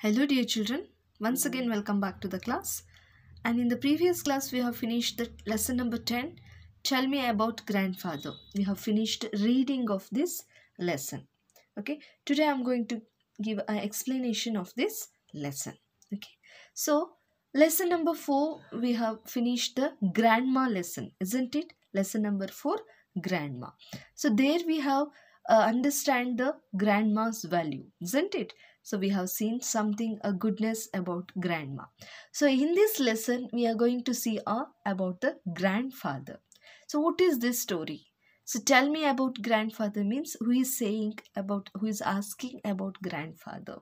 Hello dear children, once again welcome back to the class. And in the previous class we have finished the lesson number 10. Tell me about grandfather. We have finished reading of this lesson. Okay, today I am going to give an explanation of this lesson. Okay, so lesson number 4 we have finished the grandma lesson, isn't it? Lesson number 4, grandma. So there we have understand the grandma's value, isn't it? So we have seen something a goodness about grandma. So in this lesson we are going to see about the grandfather. So what is this story? So tell me about grandfather means who is asking about grandfather.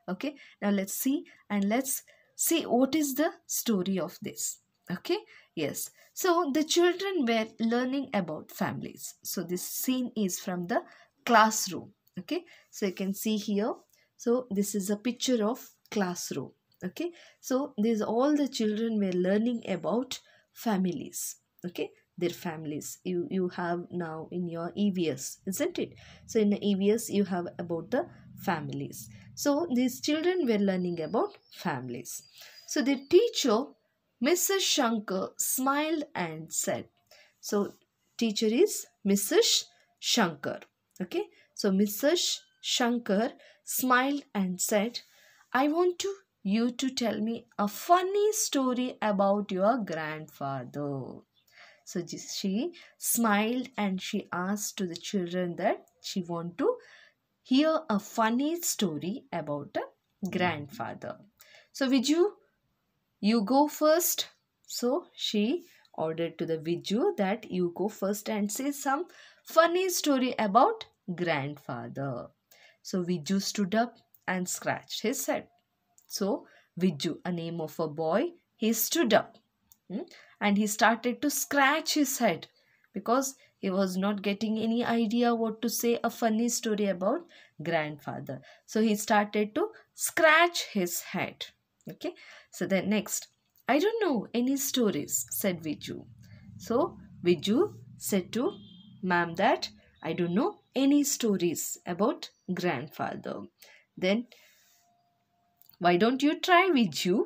Okay, now let's see and let's see what is the story of this. Okay, yes. So the children were learning about families. So this scene is from the classroom. Okay, so you can see here. So this is a picture of classroom. Okay, so these all the children were learning about families. Okay, their families you have now in your EVS, isn't it? So in the EVS you have about the families. So these children were learning about families. So the teacher Mrs. Shankar smiled and said, so teacher is Mrs. Shankar. Okay, so Mrs. Shankar smiled and said, I want you to tell me a funny story about your grandfather. So she smiled and she asked to the children that she want to hear a funny story about a grandfather. So you go first. So she ordered to the Viju that you go first and say some funny story about grandfather. So Viju stood up and scratched his head. So Viju, a name of a boy, he stood up and he started to scratch his head because he was not getting any idea what to say a funny story about grandfather. So he started to scratch his head. Okay, so then next, I don't know any stories, said Viju. So Viju said to ma'am that I don't know any stories about grandfather. Then why don't you try, Viju?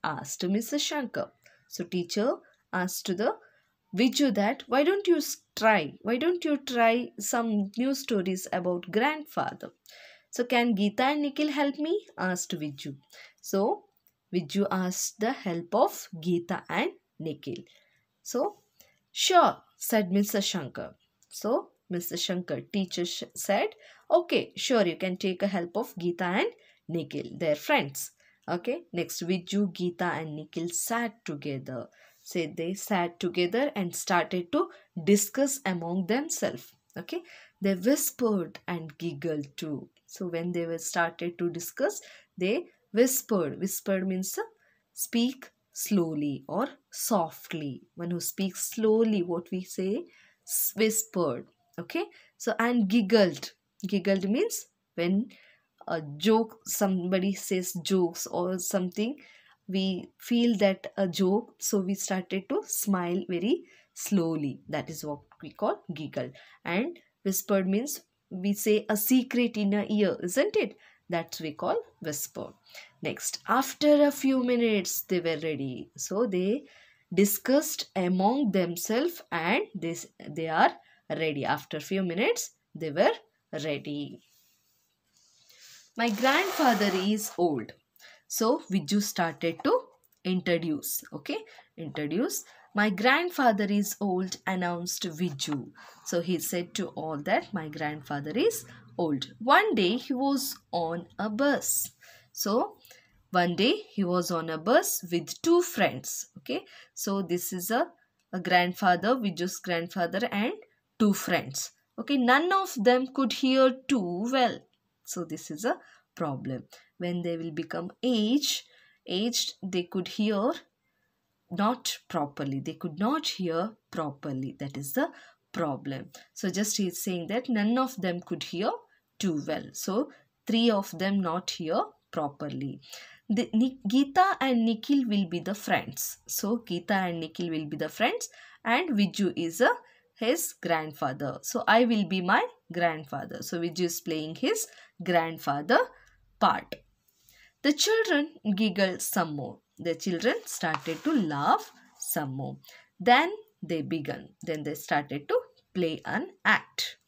Asked Mrs. Shankar. So teacher asked to the Viju that why don't you try? Why don't you try some new stories about grandfather? So can Geeta and Nikhil help me? Asked Viju. So Viju asked the help of Geeta and Nikhil. So sure, said Mr. Shankar. So Mr. Shankar, teacher said, okay, sure, you can take a help of Geeta and Nikhil. They're friends. Okay, next Viju, Geeta and Nikhil sat together. Say they sat together and started to discuss among themselves. Okay, they whispered and giggled too. So when they were started to discuss, they whispered. Whispered means speak slowly or softly. One who speaks slowly, what we say, whispered. Okay, so and giggled. Giggled means when a joke, somebody says jokes or something, we feel that a joke, so we started to smile very slowly. That is what we call giggle. And whispered means we say a secret in a ear, isn't it? That we call whisper. Next, after a few minutes they were ready. So they discussed among themselves and they are ready. After a few minutes they were ready. My grandfather is old. So Viju started to introduce. Okay, introduce. My grandfather is old, announced Viju. So he said to all that my grandfather is old. One day he was on a bus. So one day he was on a bus with two friends. Okay, so this is a grandfather, Viju's grandfather and two friends. Okay, none of them could hear too well. So this is a problem. When they will become aged, they could hear not properly. They could not hear properly. That is the problem. So just he is saying that none of them could hear too well. So three of them not hear properly. Geeta and Nikhil will be the friends. So Geeta and Nikhil will be the friends and Viju is his grandfather. So I will be my grandfather. So Viju is playing his grandfather part. The children giggled some more. The children started to laugh some more. Then they began. Then they started to play an act.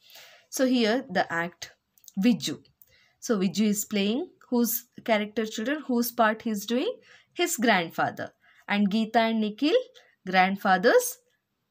So here the act Viju. So Viju is playing whose character children, whose part he is doing? His grandfather. And Geeta and Nikhil, grandfather's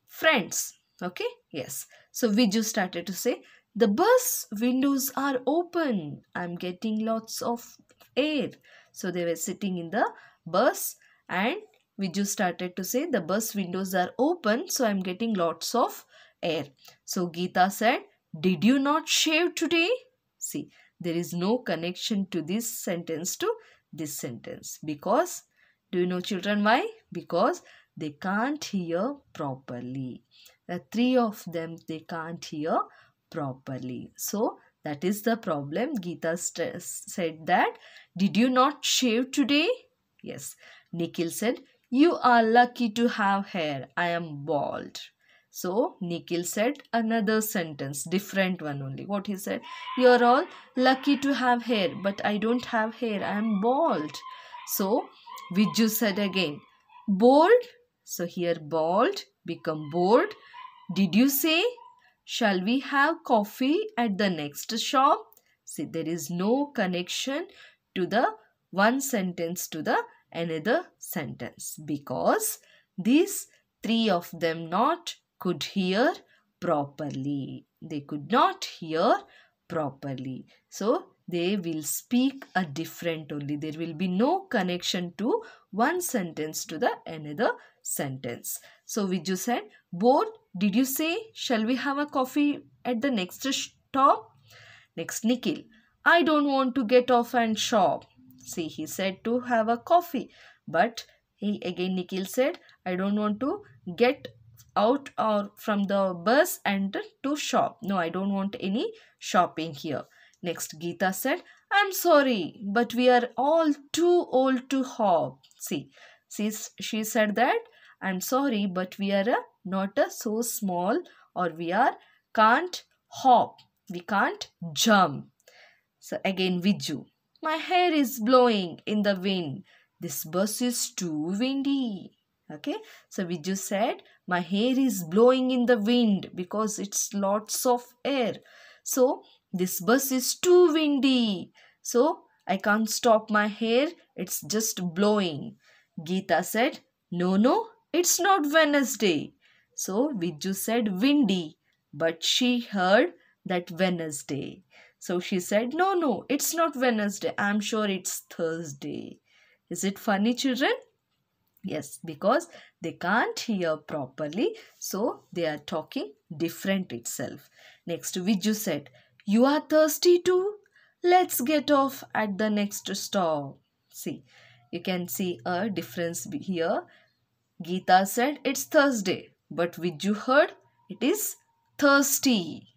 friends. Okay, yes. So Viju started to say, the bus windows are open. I'm getting lots of air. So they were sitting in the bus and Viju started to say, the bus windows are open. So I'm getting lots of air. So Geeta said, did you not shave today? See, there is no connection to this sentence to this sentence. Because, do you know children why? Because they can't hear properly. The three of them, they can't hear properly. So, that is the problem. Geeta said that, did you not shave today? Yes. Nikhil said, you are lucky to have hair. I am bald. So, Nikhil said another sentence, different one only. What he said? You are all lucky to have hair, but I don't have hair. I am bald. So, Viju said again, bold. So, here bald become bold. Did you say? Shall we have coffee at the next shop? See, there is no connection to the one sentence to the another sentence because these three of them not could hear properly. They could not hear properly. So, they will speak a different only. There will be no connection to one sentence to the another sentence. So, Viju said, both, did you say, shall we have a coffee at the next stop? Next, Nikhil, I don't want to get off and shop. See, he said to have a coffee. But Nikhil said, I don't want to get out or from the bus and to shop. No, I don't want any shopping here. Next, Geeta said, I'm sorry, but we are all too old to hop. See, she said that, I'm sorry, but we are not so small or we are can't hop. We can't jump. So again, Viju. My hair is blowing in the wind. This bus is too windy. Okay. So Viju said, my hair is blowing in the wind because it's lots of air. So this bus is too windy. So I can't stop my hair. It's just blowing. Geeta said, no, it's not Wednesday. So Viju said windy, but she heard that Wednesday. So she said, no, it's not Wednesday. I'm sure it's Thursday. Is it funny, children? Yes, because they can't hear properly. So they are talking different itself. Next, Viju said, you are thirsty too? Let's get off at the next stop. See, you can see a difference here. Geeta said it's Thursday, but Viju heard it is thirsty.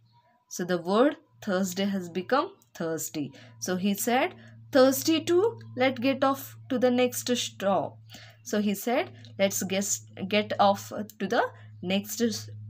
So the word Thursday has become thirsty. So he said, thirsty too? Let's get off to the next stop. So he said, let's get off to the next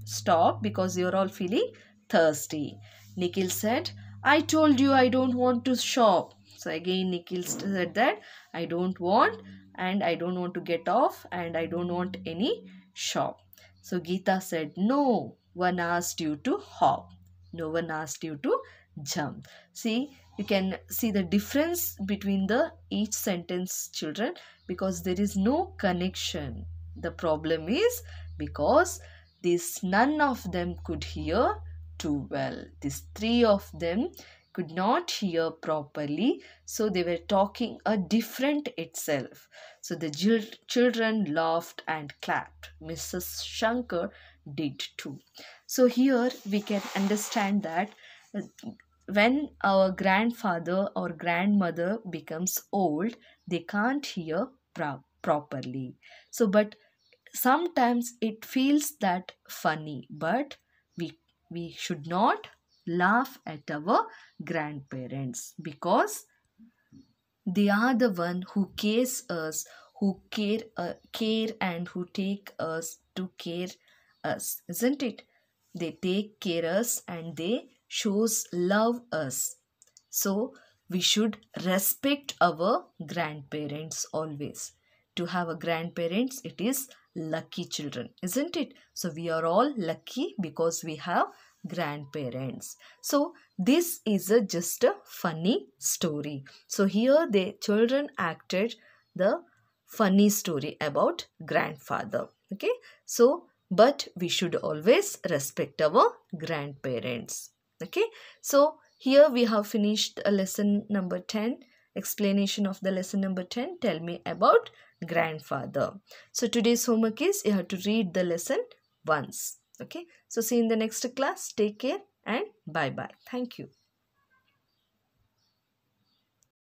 stop because you're all feeling thirsty. Nikhil said, I told you I don't want to shop. So again Nikhil said that I don't want and I don't want to get off and I don't want any shop. So Geeta said, no one asked you to hop. No one asked you to jump. See, you can see the difference between the each sentence, children, because there is no connection. The problem is because none of them could hear too well. These three of them could not hear properly, so they were talking a different itself. So the children laughed and clapped. Mrs. Shankar did too. So here we can understand that when our grandfather or grandmother becomes old, they can't hear properly. So but sometimes it feels that funny, but we should not laugh at our grandparents because they are the one who cares us, who care and who take us to care us, isn't it? They take care us and they shows love us. So we should respect our grandparents always. To have a grandparents, it is lucky children, isn't it? So we are all lucky because we have grandparents. So this is just a funny story. So here the children acted the funny story about grandfather. Okay, so but we should always respect our grandparents. Okay, so here we have finished a lesson number 10, explanation of the lesson number 10. Tell me about grandfather. So today's homework is you have to read the lesson once. Okay, so see you in the next class. Take care and bye bye. Thank you.